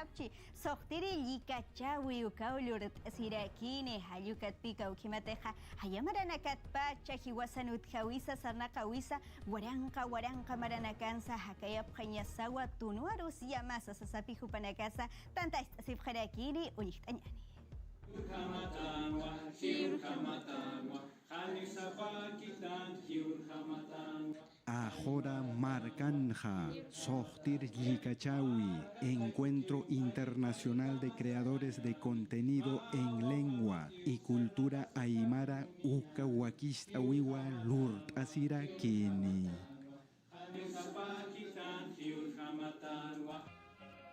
sabchi soqtiri likachawi ukawlurat sirakini hayukat pika ukimateja hayamaranaka pacha hiwasanut hawisa sarnaqawisa waranqa maranakansa hakaya phañasawa tunuarus yamasa sasapi hupanakasa tanta sipharakini uliqtañani Ahora Marcanja, Sohtir Yikachawi, Encuentro Internacional de Creadores de Contenido en Lengua y Cultura Aymara Uka Wakistawiwa Lurt Asira Kini.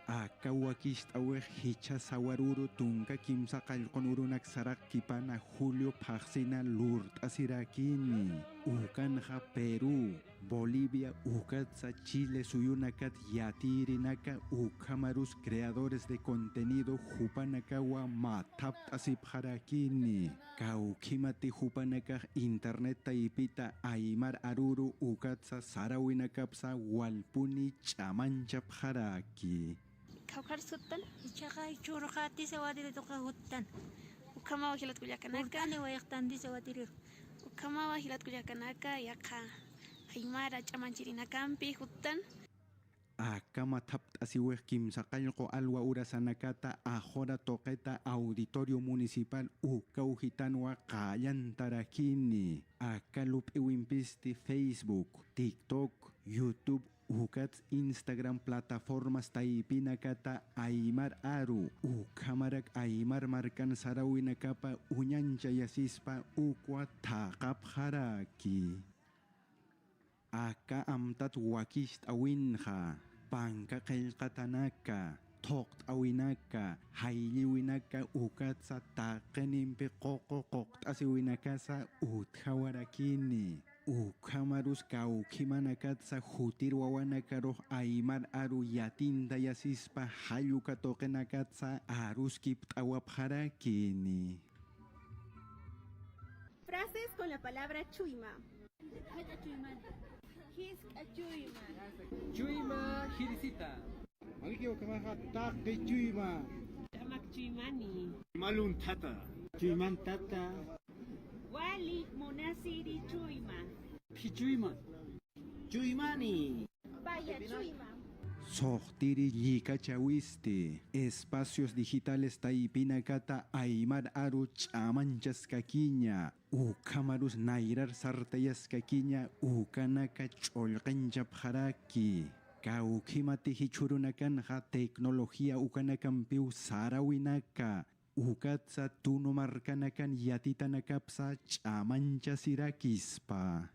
Akawakistaweh hicha sawaruru tunka kimsa qalqonurunak sarak kipana Julio Paxina Lurt Asirakini Ukanja Perú Bolivia Ukatsa Chile Suyunakat Yatirinaka Ukamarus creadores de contenido Jupanakawa Matap Asipharakini Kaukimati Jupanaka Internet Taipita Aymar Aruru Ukatsa Sarawinakapsa Walpuni Chamanchapharaki Kaukar sutan, ichaka churukati sa wadiri to kahutan. Ukama wahilat kuyakanaka, ni wayaktandi sa wadiri. Ukama wahilat kuyakanaka, yaka Aymara chamanchirinakampi hutan. Akama tapt asiweh kimsaqallqo alwa urasanakata ahora toqeta auditorio municipal ukauhitanwa qayantarakini. Akalup iwimpisti Facebook, TikTok, YouTube, Ukats Instagram plataformas taipinakata Aymar Aru Ukamarak Aymar Markan Sarawinakapa Uñancha Yasispa Ukwa Taqap Haraki Aka amtat wakist awinja Panka qillqatanaka Toqt awinaka Hayliwinaka Ukatsa taqenimpi qoqoqoqt asiwinakasa uthawarakini Ukamarus kaukimanakatsa hutir wawanakaroh Aymar Aru yatinda yasispa hayuka toqenakatsa aruskip awapharakini. Frases con la palabra chuima. Chuyma hirisita. Magikyo kamaha taqi chuyma. Tamak chuimani. Malun tata. Chuyman tata. Wali monasiri chuima. Pichuyma. Chuymani. Vaya chuima. Sohtiri Yikachawisti, espacios digitales taipinakata Aymar Aru chamanchaskakiña, Ukamarus nairar sartayaskakiña, Ukanaka cholqanchapharaki. Kaukimati hichurunakanja tecnología ukanakampiu sarawinaka, Ukatsa tunumarkanakan yatitanakapsa chamanchasirakispa.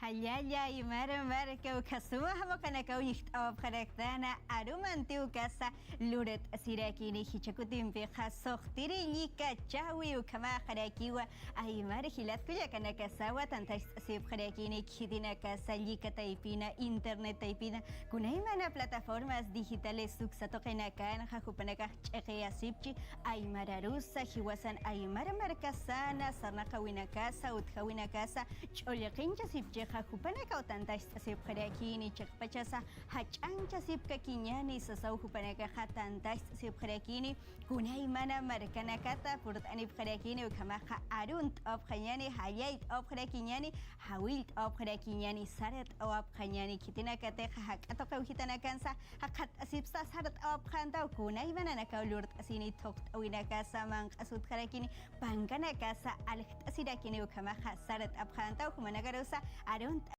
Hayaya y mara que ukasua hamokanaka uyiktawa pharektana arumantiu kasa luret sirakini hichakutimpi soqtiri lika chawi ukama kharakiwa aymar hilat kuyakanaka sawa tantas sip kharakini khidina kasa lika taipina internet taipina kunaymana plataformas digitales suksatoqinakan hakupanaka ch'iqiya sipchi aymararusa hiwasan aymar markasana sarnaqawinakasa uthawinakasa ch'uliqincha sipchi Hupanaka o tantas sipharakini chakpachasa hachancha sipkakiñani sasau hupanaka hatantas sipharakini kunay mana markanakata purtani pharakini ukamaha arunt opkhanyani hayait opkharakiñani hawilt opkharakiñani sarat opkhanyani kitinakate hakato kauhitanakansa hakat asipsa sarat opkhanta kunay mana nakaulurt asini tokt awinakasa mang asut kharakini pankanakasa alht asirakini ukamaha sarat opkhanta humanagarusa Arun